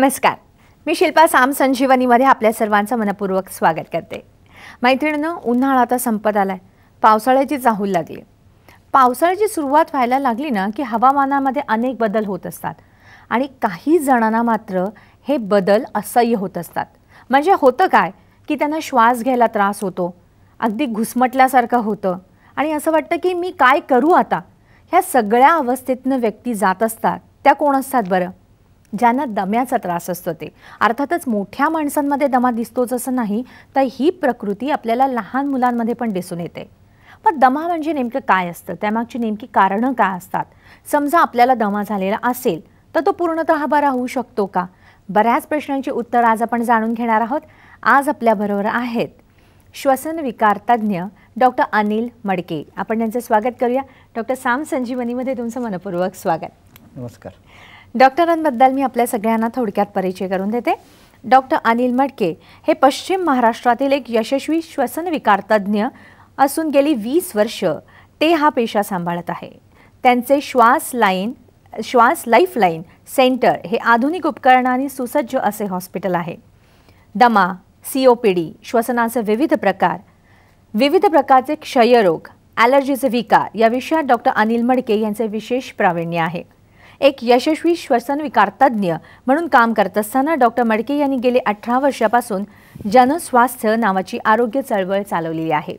नमस्कार, मी शिल्पा साम संजीवनीमध्ये आपल्या सर्वांचं मनपूर्वक स्वागत करते। मैत्रिणींनो, उन्हाळा आता संपत आलाय, पावसाळ्याची चाहूल लागली। पावसाळ्याची सुरुवात व्हायला लागली ना की हवामानामध्ये अनेक बदल होत असतात आणि काही जणांना मात्र हे बदल असह्य होत असतात। म्हणजे होतं काय की त्यांना श्वास घ्यायला त्रास होतो, अगदी घुसमटल्यासारखं होतं आणि असं वाटतं की मी काय करू आता। ह्या सगळ्या अवस्थेतनं व्यक्ती जात असतात त्या कोण असतात बरं? ज्यांना दम्याचा त्रास असतो ते। अर्थातच मोठ्या माणसांमध्ये दमा दिसतोच असं नाही, तर ही प्रकृती आपल्याला लहान मुलांमध्ये पण दिसून येते। पण दमा म्हणजे नेमकं काय असतं, त्यामागची नेमकी कारणं काय असतात? समजा आपल्याला दमा झालेला असेल तर तो पूर्णतः बरा होऊ शकतो का? बऱ्याच प्रश्नांची उत्तर आज आपण जाणून घेणार आहोत। आज आपल्याबरोबर आहेत श्वसन विकार तज्ञ डॉक्टर अनिल मडके। आपण त्यांचं स्वागत करूया। डॉक्टर साम संजीवनीमध्ये तुमचं मनपूर्वक स्वागत। नमस्कार। डॉक्टरांबद्दल मी आपल्या सगळ्यांना थोडक्यात परिचय करून देते। डॉक्टर अनिल मडके हे पश्चिम महाराष्ट्रातील एक यशस्वी श्वसन विकार तज्ञ असून गेली 20 वर्ष ते हा पेशा सांभाळत आहे। त्यांचे श्वास लाईफलाईन सेंटर हे आधुनिक उपकरणांनी सुसज्ज असे हॉस्पिटल आहे। दमा, COPD, श्वसनाचे विविध प्रकारचे क्षयरोग, ॲलर्जीचे विकार या विषयात डॉक्टर अनिल मडके यांचे विशेष प्रावीण्य आहे। एक यशस्वी श्वसन विकार तज्ञ म्हणून काम करत असताना डॉक्टर मडके यांनी गेले 18 वर्षापासून जनस्वास्थ्य नावाची आरोग्य चळवळ चालवलेली आहे।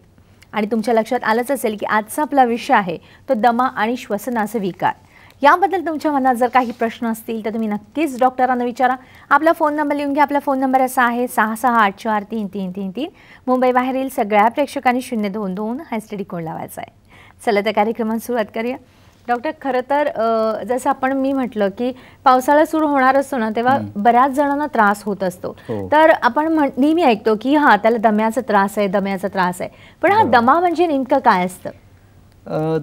आणि तुमच्या लक्षात आलंच असेल की आजचा आपला विषय आहे तो दमा आणि श्वसनाचे विकार। याबद्दल तुमच्या मनात जर काही प्रश्न असतील तर तुम्ही नक्कीच डॉक्टरांना विचारा। आपला फोन नंबर लिहून घ्या। आपला फोन नंबर असा आहे 6684333333। मुंबई बाहेरील सगळ्या प्रेक्षकांनी 022 हा STD कोड लावायचा आहे। चला तर कार्यक्रमात सुरुवात करूया। डॉक्टर, खरं तर जसं मी म्हटलं की पावसाळा सुरू होणार असतो ना तेव्हा बऱ्याच जणांना त्रास होत असतो। तर आपण नेहमी ऐकतो की हा त्याला दम्याचा त्रास आहे, पण हा दमा म्हणजे नेमकं काय असतं?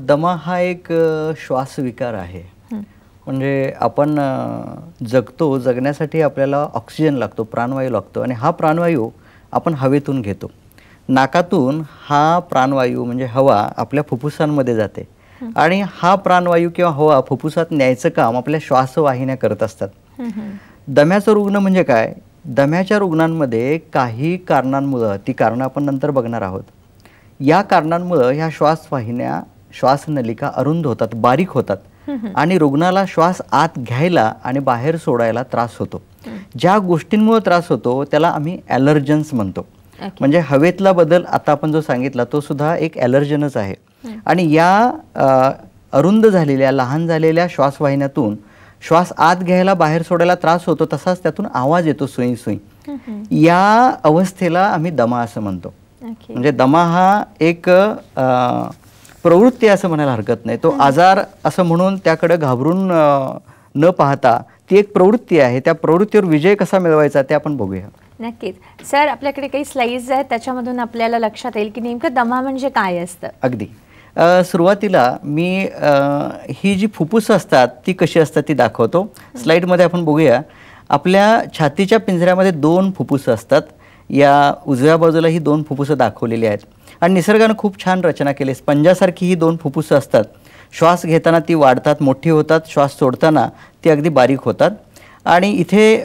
दमा हा एक श्वास विकार आहे। म्हणजे आपण जगतो, जगण्यासाठी आपल्याला ऑक्सिजन लागतो, प्राणवायू लागतो आणि हा प्राणवायू आपण हवेतून घेतो। नाकातून हा प्राणवायू म्हणजे हवा आपल्या फुफ्फुसांमध्ये जाते आणि हा प्राणवायू किंवा हवा फुफ्फुसात न्यायचं काम आपल्या श्वासवाहिन्या करत असतात। दम्याचा रुग्ण म्हणजे काय? दम्याच्या रुग्णांमध्ये काही कारणांमुळे, ती कारणं आपण नंतर बघणार आहोत, या कारणांमुळे ह्या श्वासवाहिन्या, श्वासनलिका अरुंद होतात, बारीक होतात आणि रुग्णाला श्वास आत घ्यायला आणि बाहेर सोडायला त्रास होतो। ज्या गोष्टींमुळे त्रास होतो त्याला आम्ही ॲलर्जन्स म्हणतो। म्हणजे हवेतला बदल आता आपण जो सांगितला तो सुद्धा एक ॲलर्जनच आहे। आणि या अरुंद झालेल्या, लहान झालेल्या श्वासवाहिन्यातून श्वास आत घ्यायला बाहेर सोडायला त्रास होतो, तसाच त्यातून आवाज येतो, सुई सुई। या अवस्थेला आम्ही दमा असं म्हणतो। म्हणजे दमा हा एक प्रवृत्ती असं म्हणायला हरकत नाही, तो आजार असं म्हणून त्याकडे घाबरून न पाहता ती एक प्रवृत्ती आहे। त्या प्रवृत्तीवर विजय कसा मिळवायचा ते आपण बघूया। नक्कीच सर, आपल्याकडे काही स्लाइड्स आहेत त्याच्यामधून आपल्याला लक्षात येईल की नेमकं दमा म्हणजे काय असतं। अगदी सुरुवातीला मी ही जी फुफ्फुसं असतात ती कशी असतात ती दाखवतो। स्लाइडमध्ये आपण बघूया। आपल्या छातीच्या पिंजऱ्यामध्ये 2 फुफ्फुसं असतात। या उजव्या बाजूला ही 2 फुफ्फुसं दाखवलेली आहेत आणि निसर्गाने खूप छान रचना केली। स्पंजासारखी ही 2 फुफ्फुसं असतात। श्वास घेताना ती वाढतात, मोठी होतात, श्वास सोडताना ती अगदी बारीक होतात। आणि इथे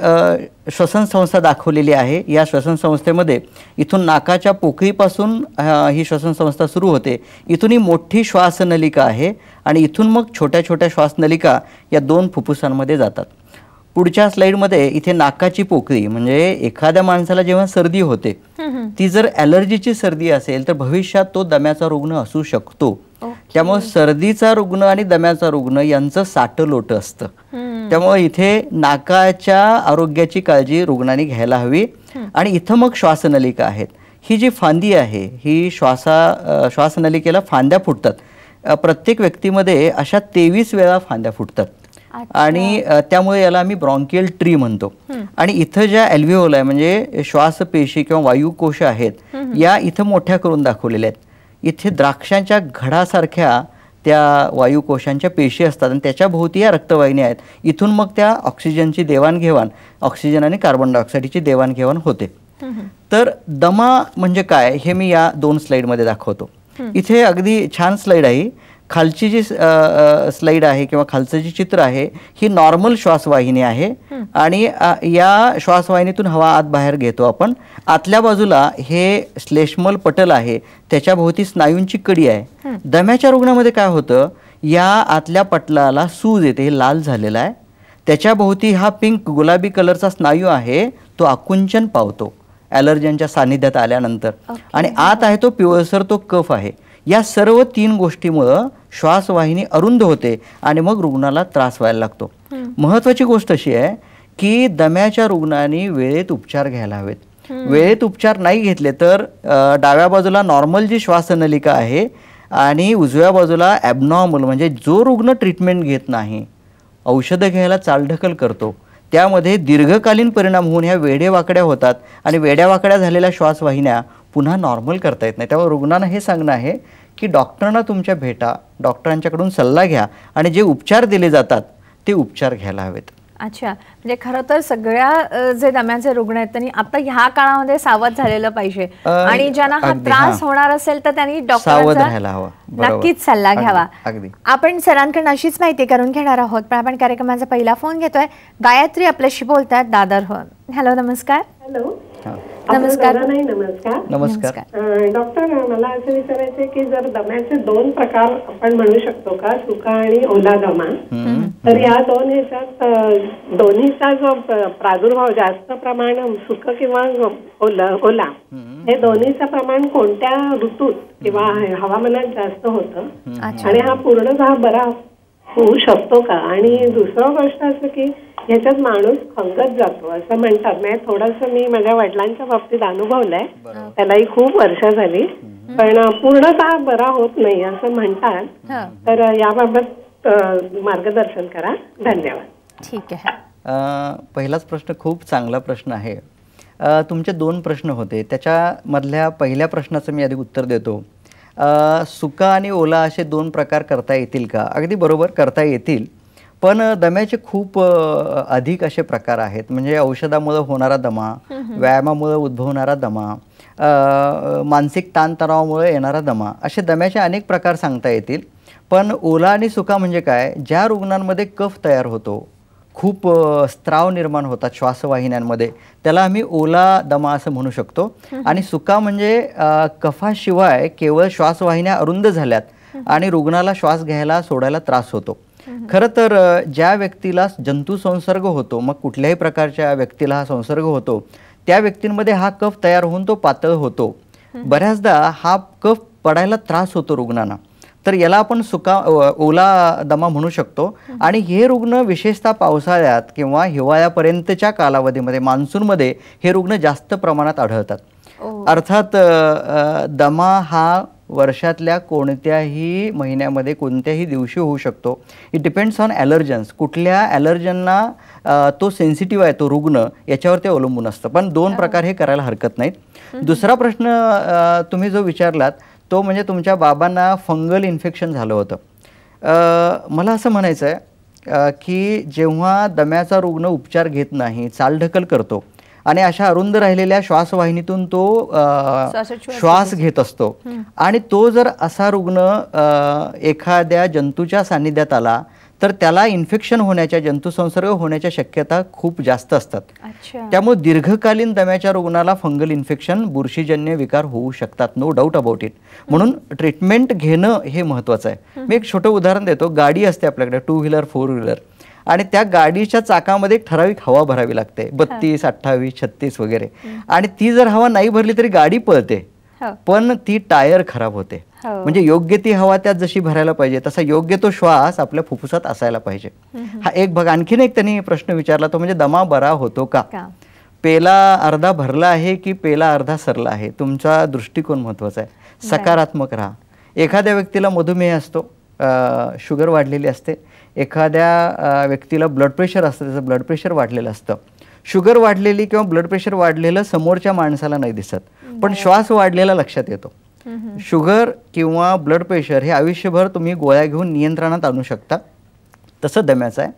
श्वसन संस्था दाखवलेली आहे। या श्वसन संस्थेमध्ये इथून नाकाच्या पोकळीपासून ही श्वसन संस्था सुरू होते। इथून ही मोठी श्वासनलिका आहे आणि इथून मग छोट्या छोट्या श्वासनलिका या 2 फुफ्फुसांमध्ये जातात। पुढच्या स्लाइडमध्ये इथे नाकाची पोकळी, म्हणजे एखाद्या माणसाला जेव्हा सर्दी होते ती जर ॲलर्जीची सर्दी असेल तर भविष्यात तो दम्याचा रुग्ण असू शकतो। त्यामुळे सर्दीचा रुग्ण आणि दम्याचा रुग्ण यांचं साटलोट असतं। त्यामुळे इथे नाकाच्या आरोग्याची काळजी रुग्णांनी घ्यायला हवी। आणि इथं मग श्वासनलिका आहेत। ही जी फांदी आहे ही श्वासनलिकेला फांद्या फुटतात। प्रत्येक व्यक्तीमध्ये अशा 23 वेळा फांद्या फुटतात आणि त्यामुळे याला आम्ही ब्रॉन्कियल ट्री म्हणतो। आणि इथं ज्या ॲल्व्हिओल आहे म्हणजे श्वासपेशी किंवा वायुकोश आहेत या इथं मोठ्या करून दाखवलेल्या आहेत। इथे द्राक्षांच्या घडासारख्या त्या वायुकोशांच्या पेशी असतात आणि त्याच्या भोवती या रक्तवाहिन्या आहेत। इथून मग त्या ऑक्सिजनची देवाणघेवाण, ऑक्सिजन आणि कार्बन डायऑक्साईडची देवाणघेवाण होते। तर दमा म्हणजे काय हे मी या 2 स्लाइडमध्ये दाखवतो। इथे अगदी छान स्लाइड आहे। खालची जी स्लाइड आहे किंवा खालचं जे चित्र आहे ही नॉर्मल श्वासवाहिनी आहे आणि या श्वासवाहिनीतून हवा आत बाहेर घेतो आपण. आतल्या बाजूला हे श्लेष्मल पटल आहे, त्याच्या भोवती स्नायूंची कडी आहे. दम्याच्या रुग्णामध्ये काय होतं, या आतल्या पटलाला सूज येते, हे लाल झालेला आहे. त्याच्या भोवती हा पिंक गुलाबी कलरचा स्नायू आहे, तो आकुंचन पावतो ॲलर्जनच्या सानिध्यात आल्यानंतर. आणि आत आहे तो पिवळसर, तो कफ आहे. या सर्व 3 गोष्टीमुळं श्वासवाहिनी अरुंद होते आणि मग रुग्णाला त्रास व्हायला लागतो. महत्त्वाची गोष्ट अशी आहे की दम्याच्या रुग्णांनी वेळेत उपचार घ्यायला हवेत. वेळेत उपचार नाही घेतले तर डाव्या बाजूला नॉर्मल जी श्वासनलिका आहे आणि उजव्या बाजूला ॲबनॉर्मल, म्हणजे जो रुग्ण ट्रीटमेंट घेत नाही, औषधं घ्यायला चालढकल करतो, त्यामध्ये दीर्घकालीन परिणाम होऊन ह्या वेड्यावाकड्या होतात आणि वेड्यावाकड्या झालेल्या श्वासवाहिन्या पुन्हा नॉर्मल करता येत नाही. त्यामुळे रुग्णांना हे सांगणं आहे की डॉक्टरांना तुमच्या भेटा, डॉक्टरांच्याकडून सल्ला घ्या आणि जे उपचार दिले जातात ते उपचार घ्यायला हवेत. अच्छा, म्हणजे खरं तर सगळ्या जे दम्याचे रुग्ण आहेत त्यांनी आता ह्या काळामध्ये सावध झालेलं पाहिजे आणि ज्यांना हा त्रास होणार असेल तर त्यांनी डॉक्टरांचा नक्कीच सल्ला घ्यावा. आपण सरांकडून अशीच माहिती करून घेणार आहोत, पण आपण कार्यक्रमाचा पहिला फोन घेतोय. गायत्री आपल्याशी बोलतात दादरहून. हॅलो, नमस्कार. हॅलो, नमस्कार. नमस्कार. नमस्कार डॉक्टर, मला असं विचारायचं की जर दम्याचे 2 प्रकार आपण म्हणू शकतो का, सुका आणि ओला दमा, तर या दोन्हीचा जो प्रादुर्भाव जास्त प्रमाण सुक किंवा ओला हे दोन्हीचं प्रमाण कोणत्या ऋतूत किंवा हवामानात जास्त होतं आणि हा पूर्णतः बरा होऊ शकतो का? आणि दुसरं गोष्ट असं की ह्याच्यात माणूस खंगत जातो असं म्हणतात. म्हणजे थोडंसं मी माझ्या वडिलांच्या बाबतीत अनुभवलंय, त्यालाही खूप वर्ष झाली, पण पूर्णतः बरा होत नाही असं म्हणतात. तर याबाबत मार्गदर्शन करा. धन्यवाद. ठीक आहे. पहिलाच प्रश्न खूप चांगला प्रश्न आहे. तुमचे 2 प्रश्न होते, त्याच्यामधल्या पहिल्या प्रश्नाचं मी आधी उत्तर देतो. सुका आणि ओला असे 2 प्रकार करता येतील का? अगदी बरोबर, करता येतील. पण दम्याचे खूप अधिक असे प्रकार आहेत. म्हणजे औषधामुळे होणारा दमा, व्यायामामुळे उद्भवणारा दमा, मानसिक ताणतणावामुळे येणारा दमा, असे दम्याचे अनेक प्रकार सांगता येतील. पण ओला आणि सुका म्हणजे काय, ज्या रुग्णांमध्ये कफ तयार होतो, खूप स्त्राव निर्माण होतात श्वासवाहिन्यांमध्ये, त्याला आम्ही ओला दमा असं म्हणू शकतो. आणि सुका म्हणजे कफाशिवाय केवळ श्वासवाहिन्या अरुंद झाल्यात आणि रुग्णाला श्वास घ्यायला सोडायला त्रास होतो. खरं तर ज्या व्यक्तीला जंतू संसर्ग होतो, मग कुठल्याही प्रकारच्या व्यक्तीला हा संसर्ग होतो, त्या व्यक्तींमध्ये हा कफ तयार होऊन तो पातळ होतो. बऱ्याचदा हा कफ पडायला त्रास होतो रुग्णांना, तर याला आपण ओला दमा म्हणू शकतो. आणि हे रुग्ण विशेषतः पावसाळ्यात किंवा हिवाळ्यापर्यंतच्या कालावधीमध्ये, मान्सूनमध्ये हे रुग्ण जास्त प्रमाणात आढळतात. अर्थात दमा हा वर्षातल्या कोणत्याही महिन्यामध्ये कोणत्याही दिवशी होऊ शकतो. It depends on allergens. कुठल्या ॲलर्जनना तो सेन्सिटिव्ह आहे तो रुग्ण, याच्यावर ते अवलंबून असतं. पण 2 प्रकार हे करायला हरकत नाहीत. दुसरा प्रश्न तुम्ही जो विचारलात तो म्हणजे तुमच्या बाबांना फंगल इन्फेक्शन झालं होतं. मला असं म्हणायचं आहे की जेव्हा दम्याचा रुग्ण उपचार घेत नाही, चालढकल करतो आणि अशा अरुंद राहिलेल्या श्वासवाहिनीतून तो श्वास घेत असतो आणि तो जर असा रुग्ण एखाद्या जंतूच्या सानिध्यात आला तर त्याला इन्फेक्शन होण्याच्या, जंतुसंसर्ग होण्याच्या शक्यता खूप जास्त असतात. त्यामुळे दीर्घकालीन दम्याच्या रुग्णाला फंगल इन्फेक्शन, बुरशीजन्य विकार होऊ शकतात, नो डाऊट अबाउट इट. म्हणून ट्रीटमेंट घेणं हे महत्त्वाचं आहे. मी एक छोटं उदाहरण देतो. गाडी असते आपल्याकडे, 2 व्हीलर 4 व्हीलर, आणि त्या गाडीच्या चाकामध्ये एक ठराविक हवा भरावी लागते, 32, 28, 36 वगैरे. आणि ती जर हवा नाही भरली तरी गाडी पळते, पण ती टायर खराब होते. म्हणजे योग्य ती हवा त्यात जशी भरायला पाहिजे तसा योग्य तो श्वास आपल्या फुफ्फुसात असायला पाहिजे. हा एक भाग. आणखीन एक त्यांनी प्रश्न विचारला, तो म्हणजे दमा बरा होतो का? पेला अर्धा भरला आहे की पेला अर्धा सरला आहे? तुमचा दृष्टिकोन महत्त्वाचा आहे. सकारात्मक राहा. एखाद्या व्यक्तीला मधुमेह असतो, शुगर वाढलेली असते, एखाद्या व्यक्तीला ब्लड प्रेशर असतं, त्याचं ब्लड प्रेशर वाढलेलं असतं. शुगर वाढलेली किंवा ब्लड प्रेशर वाढलेलं समोरच्या माणसाला नाही दिसत, पण श्वास वाढलेला लक्षात येतो. शुगर किंवा ब्लड प्रेशर हे आयुष्यभर तुम्ही गोळ्या घेऊन नियंत्रणात आणू शकता, तसं दम्याचं आहे.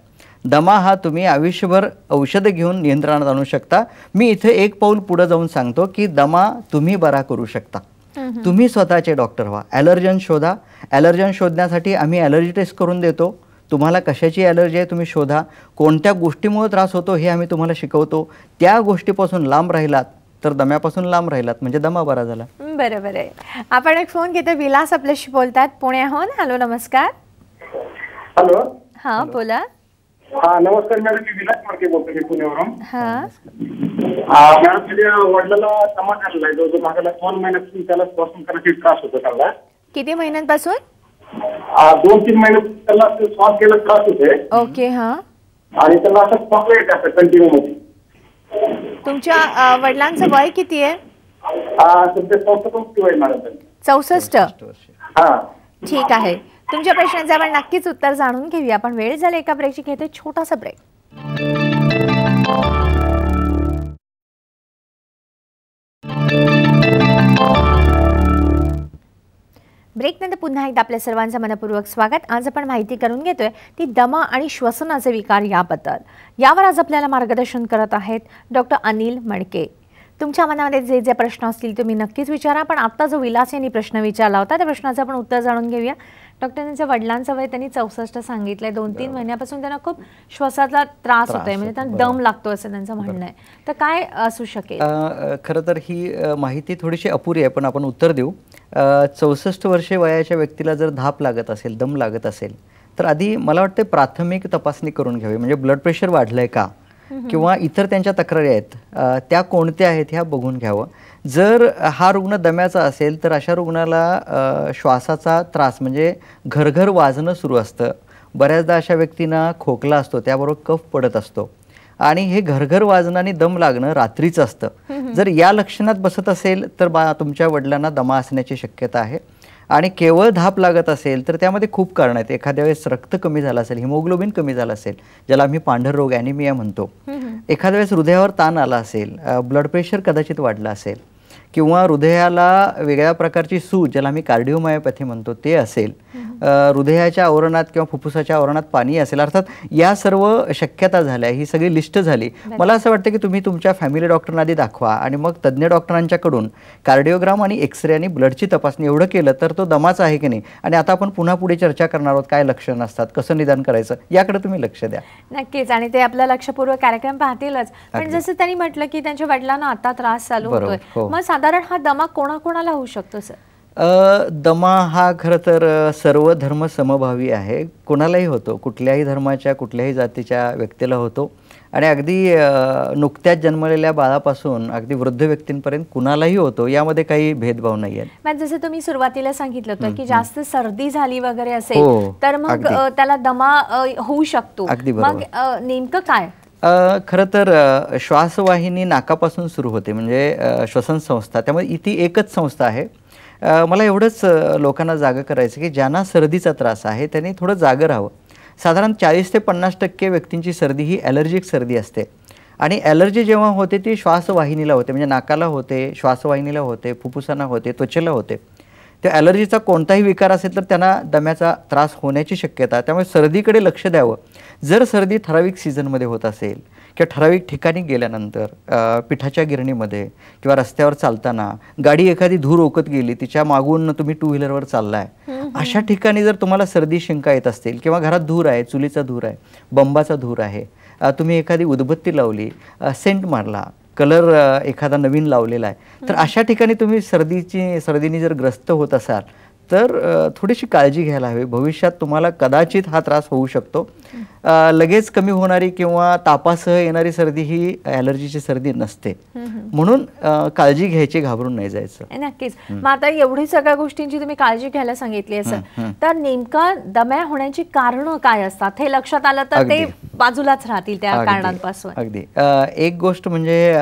दमा हा तुम्ही आयुष्यभर औषधं घेऊन नियंत्रणात आणू शकता. मी इथे एक पाऊल पुढे जाऊन सांगतो की दमा तुम्ही बरा करू शकता. तुम्ही स्वतःचे डॉक्टर व्हा. ॲलर्जन शोधा. ॲलर्जन शोधण्यासाठी आम्ही ॲलर्जी टेस्ट करून देतो. तुम्हाला कशाची ॲलर्जी आहे तुम्ही शोधा. कोणत्या गोष्टीमुळे त्रास होतो हे आम्ही तुम्हाला शिकवतो. त्या गोष्टीपासून लांब राहिलात तर दम्यापासून लांब राहिलात म्हणजे दमा बरा झाला. बरोबर आहे. आपण एक फोन घेतो. विलास आपल्याशी बोलतात पुण्याहून. हॅलो, नमस्कार. हॅलो. हा, बोला. हा, नमस्कार मॅडम. मी विलास मडके बोलतोय पुण्यावरून. हा मॅडम, माझ्या वडिलांना दमा झालेला आहे. जो मागला 2 महिन्यापासून त्याला श्वासन करायची त्रास होतो त्याला. किती महिन्यांपासून? 2-3 महिने त्याला श्वास घ्यायला त्रास होते. ओके. हा, आणि त्याला असं खोकला येते असं कंटिन्यू मध्ये. तुमच्या वडिलांचं वय किती आहे? सध्या 64 वय मॅडम. 64. हा, ठीक आहे. तुमच्या प्रश्नांचं आपण नक्कीच उत्तर जाणून घेऊया. आपण वेळ झाली एका ब्रेकची, घेते छोटासा ब्रेक. ब्रेकनंतर पुन्हा एकदा आपल्या सर्वांचं मनपूर्वक स्वागत. आज आपण माहिती करून घेतोय ती दमा आणि श्वसनाचे विकार याबद्दल. यावर आज आपल्याला मार्गदर्शन करत आहेत डॉक्टर अनिल मडके. तुमच्या मनामध्ये जे जे प्रश्न असतील तुम्ही नक्कीच विचारा. पण आता जो विलास यांनी प्रश्न विचारला होता त्या प्रश्नाचं आपण उत्तर जाणून घेऊया. डॉक्टरांच्या वडिलांचं वय त्यांनी 64 सांगितलंय. 2-3 महिन्यापासून त्यांना खूप श्वासाचा त्रास होतोय, म्हणजे त्यांना दम लागतो असं त्यांचं म्हणणं आहे. तर काय असू शकेल? खरं तर ही माहिती थोडीशी अपुरी आहे, पण आपण उत्तर देऊ. 64 वर्षे वयाच्या व्यक्तीला जर धाप लागत असेल, दम लागत असेल, तर आधी मला वाटतं प्राथमिक तपासणी करून घ्यावी. म्हणजे ब्लड प्रेशर वाढलंय का किंवा इतर त्यांच्या तक्रारी आहेत त्या कोणत्या आहेत ह्या बघून घ्यावं. जर हा रुग्ण दम्याचा असेल तर अशा रुग्णाला श्वासाचा त्रास म्हणजे घरघर वाजणं सुरू असतं. बऱ्याचदा अशा व्यक्तींना खोकला असतो, त्याबरोबर कफ पडत असतो आणि हे घरघर वाजणं आणि दम लागणं रात्रीचं असतं. जर या लक्षणात बसत असेल तर तुमच्या वडिलांना दमा असण्याची शक्यता आहे. आणि केवळ धाप लागत असेल तर त्यामध्ये खूप कारणं आहेत. एखाद्या वेळेस रक्त कमी झालं असेल, हिमोग्लोबिन कमी झालं असेल, ज्याला आम्ही पांढर रोग ॲनिमिया म्हणतो. एखाद्या वेळेस हृदयावर ताण आला असेल, ब्लड प्रेशर कदाचित वाढलं असेल, किंवा हृदयाला वेगळ्या प्रकारची सूज ज्याला आम्ही कार्डिओमायोपॅथी म्हणतो ते असेल, हृदयाच्या आवरणात किंवा फुफ्फुसाच्या आवरणात पाणी असेल. अर्थात या सर्व शक्यता झाल्या, ही सगळी लिस्ट झाली. मला असं वाटतं की तुम्ही तुमच्या फॅमिली डॉक्टरना आधी दाखवा आणि मग तज्ज्ञ डॉक्टरांच्याकडून कार्डिओग्राम आणि एक्सरे आणि ब्लडची तपासणी एवढं केलं तर तो दमाचा आहे की नाही. आणि आता आपण पुन्हा पुढे चर्चा करणार आहोत काय लक्षणं असतात, कसं निदान करायचं, याकडे तुम्ही लक्ष द्या. नक्कीच. आणि ते आपला लक्षपूर्वक कार्यक्रम पाहतीलच. पण जसं त्यांनी म्हटलं की त्यांच्या वडिलांना आता त्रास चालू होतोय, मग साधारण हा दमा कोणाकोणाला होऊ शकतो सर? दमा हा खरं तर सर्व धर्म समभावी आहे. कोणालाही होतो, कुठल्याही धर्माच्या कुठल्याही जातीच्या व्यक्तीला होतो. आणि अगदी नुकत्याच जन्मलेल्या बाळापासून अगदी वृद्ध व्यक्तींपर्यंत कुणालाही होतो, यामध्ये काही भेदभाव नाही आहे. जसं तुम्ही सुरुवातीला सांगितलं होतं की जास्त सर्दी झाली वगैरे असेल तर मग त्याला दमा होऊ शकतो. मग नेमकं काय? खरं तर श्वासवाहिनी नाकापासून सुरू होते, म्हणजे श्वसन संस्था. त्यामुळे ती एकच संस्था आहे. मला एवढंच लोकांना जागं करायचं की ज्यांना सर्दीचा त्रास आहे त्यांनी थोडं जागं राहावं. साधारण 40 ते 50% व्यक्तींची सर्दी ही ॲलर्जिक सर्दी असते. आणि ॲलर्जी जेव्हा होते ती श्वासवाहिनीला होते, म्हणजे नाकाला होते, श्वासवाहिनीला होते, फुफ्फुसांना होते, त्वचेला होते. त्या ॲलर्जीचा कोणताही विकार असेल तर त्यांना दम्याचा त्रास होण्याची शक्यता. त्यामुळे सर्दीकडे लक्ष द्यावं. जर सर्दी ठराविक सीझनमध्ये होत असेल किंवा ठराविक ठिकाणी गेल्यानंतर, पिठाच्या गिरणीमध्ये किंवा रस्त्यावर चालताना गाडी एखादी धूर ओकत गेली, तिच्या मागून तुम्ही 2 व्हीलरवर चाललाय, अशा ठिकाणी जर तुम्हाला सर्दी शिंका येत असतील किंवा घरात धूर आहे, चुलीचा धूर आहे, बंबाचा धूर आहे, तुम्ही एखादी उदबत्ती लावली, सेंट मारला, कलर एखादा नवीन लावलेला आहे, तर अशा ठिकाणी तुम्ही सर्दीने जर ग्रस्त होत असाल तर थोडीशी काळजी घ्यायला हवी. भविष्यात तुम्हाला कदाचित हा त्रास होऊ शकतो. लगेच कमी होणारी किंवा तापासह येणारी सर्दी ही ॲलर्जीची सर्दी नसते. म्हणून काळजी घ्यायची, घाबरून नाही जायचं. नक्कीच. मग आता एवढी सगळ्या गोष्टींची तुम्ही काळजी घ्यायला सांगितली आहे, तर नेमकं दम्या होण्याची कारणं काय असतात हे लक्षात आलं तर ते बाजूलाच राहतील त्या कारणांपासून. अगदी. एक गोष्ट म्हणजे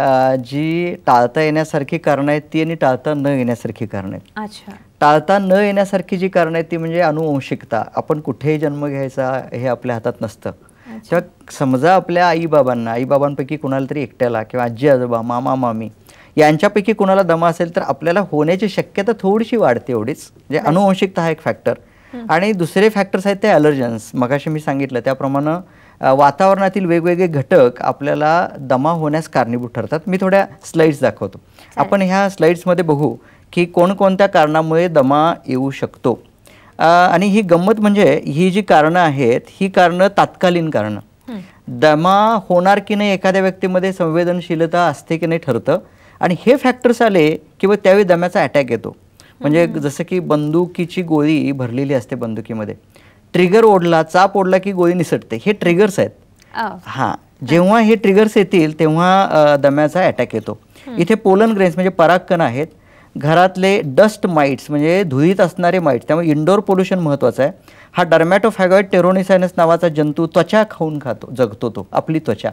जी टाळता येण्यासारखी कारणं आहेत ती आणि टाळता न येण्यासारखी कारणं आहेत. अच्छा. टाळता न येण्यासारखी जी कारणं आहेत ती म्हणजे अनुवंशिकता. आपण कुठेही जन्म घ्यायचा हे आपल्या हातात नसतं. तेव्हा समजा आपल्या आईबाबांपैकी कुणाला तरी एकट्याला किंवा आजी आजोबा, मामा मामी यांच्यापैकी कुणाला दमा असेल तर आपल्याला होण्याची शक्यता थोडीशी वाढते, एवढीच. म्हणजे अनुवंशिकता हा एक फॅक्टर. आणि दुसरे फॅक्टर्स आहेत ते ॲलर्जन्स. मगाशी मी सांगितलं त्याप्रमाणे वातावरणातील वेगवेगळे घटक आपल्याला दमा होण्यास कारणीभूत ठरतात. मी थोड्या स्लाइड्स दाखवतो. आपण ह्या स्लाइड्समध्ये बघू की कोणकोणत्या कारणामुळे दमा येऊ शकतो. आणि ही गंमत म्हणजे ही जी कारणं आहेत ही कारणं तात्कालीन कारणं. दमा होणार की नाही एखाद्या व्यक्तीमध्ये संवेदनशीलता असते की नाही ठरतं आणि हे फॅक्टर्स आले किंवा त्यावेळी दम्याचा अटॅक येतो. म्हणजे जसं की बंदुकीची गोळी भरलेली असते बंदुकीमध्ये, ट्रिगर ओढला चाप ओढला की गोळी निसटते, हे ट्रिगर्स आहेत. हां, जेव्हा हे ट्रिगर्स येतील तेव्हा दम्याचा अटॅक येतो. इथे पोलन ग्रेन्स म्हणजे परागकण आहेत, घरातले डस्ट माइट्स म्हणजे धुळीत असणारे माइट्स, त्यामुळे इंडोर पोल्युशन महत्त्वाचं आहे. हा डर्मॅटोफॅगॉइड टेरोनिसायनस नावाचा जंतू त्वचा खाऊन जगतो, तो आपली त्वचा.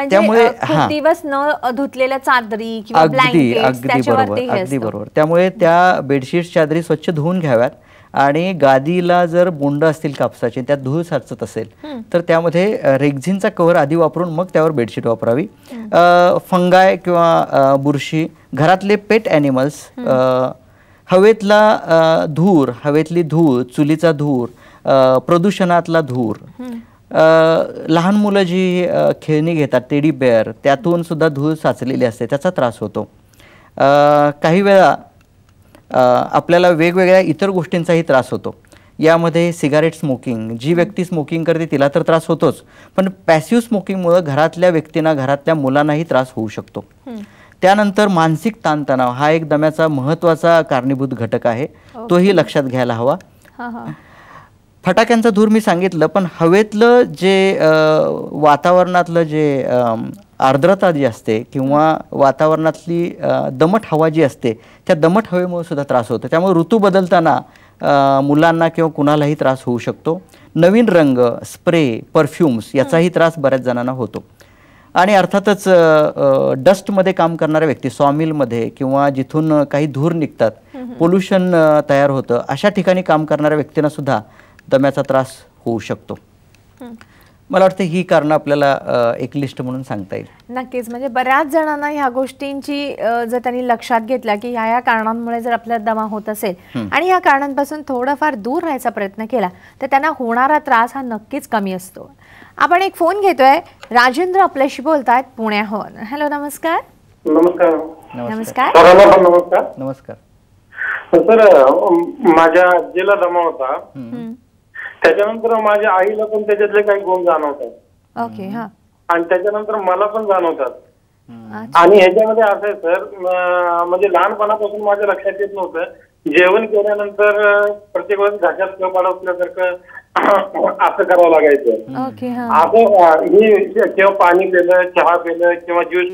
त्यामुळे खूप दिवस न धुतलेल्या चादरी किंवा ब्लँकेट्स त्याच्यावरती अगदी बरोबर. त्यामुळे त्या बेडशीट चादरी स्वच्छ धुवून घ्याव्यात आणि गादीला जर बोंड असतील कापसाचे, त्यात धूळ साचत असेल तर त्यामध्ये रेक्झिनचा कव्हर आधी वापरून मग त्यावर बेडशीट वापरावी. फंगाय किंवा बुरशी, घरातले पेट ॲनिमल्स, हवेतला धूर, हवेतली धूळ, चुलीचा धूर, प्रदूषणातला धूर, लहान मुलं जी खेळणी घेतात टेडी बेअर, त्यातून सुद्धा धूळ साचलेली असते, त्याचा त्रास होतो. काही वेळा आपल्याला वेगवेगळ्या इतर गोष्टींचाही त्रास होतो. यामध्ये सिगारेट स्मोकिंग, जी व्यक्ती स्मोकिंग करते तिला तर त्रास होतोच, पण पॅसिव्ह स्मोकिंगमुळे घरातल्या व्यक्तींना, घरातल्या मुलांनाही त्रास होऊ शकतो. त्यानंतर मानसिक ताणतणाव हा एक दम्याचा महत्त्वाचा कारणीभूत घटक आहे, तोही लक्षात घ्यायला हवा. फटाक्यांचा धूर मी सांगितलं, पण हवेतलं जे वातावरणातलं जे आर्द्रता जी असते किंवा वातावरणातली दमट हवा जी असते, त्या दमट हवेमुळे सुद्धा त्रास होतो. त्यामुळे ऋतू बदलताना मुलांना किंवा कुणालाही त्रास होऊ शकतो. नवीन रंग, स्प्रे, परफ्युम्स याचाही त्रास बऱ्याच जणांना होतो. आणि अर्थातच डस्टमध्ये काम करणाऱ्या व्यक्ती, सॉमिलमध्ये किंवा जिथून काही धूर निघतात, पोल्युशन तयार होतं, अशा ठिकाणी काम करणाऱ्या व्यक्तींना सुद्धा दम्याचा त्रास होऊ शकतो. मला वाटतं ही कारणं आपल्याला एक लिस्ट म्हणून सांगता येईल. नक्कीच, म्हणजे बऱ्याच जणांना ह्या गोष्टींची जर त्यांनी लक्षात घेतला की ह्या कारणांमुळे जर आपल्याला दमा होत असेल आणि ह्या कारणांपासून थोडाफार दूर राहायचा प्रयत्न केला तर त्यांना होणारा त्रास हा नक्कीच कमी असतो. आपण एक फोन घेतोय, राजेंद्र आपल्याशी बोलतायत पुण्याहून. हॅलो, नमस्कार. नमस्कार. नमस्कार. नमस्कार. नमस्कार सर, माझ्या आजीला दमा होता, त्याच्यानंतर माझ्या आईला पण त्याच्यातले काही गुण जाणवतात. ओके. हा. आणि त्याच्यानंतर मला पण जाणवतात. आणि ह्याच्यामध्ये असं आहे सर, म्हणजे लहानपणापासून माझ्या लक्षात येत नव्हतं, जेवण केल्यानंतर प्रत्येक वेळेस घशात कप अडकल्यासारखं असं करावं लागायचं. ओके. असं ही किंवा पाणी पिलं, चहा पिलं किंवा ज्यूस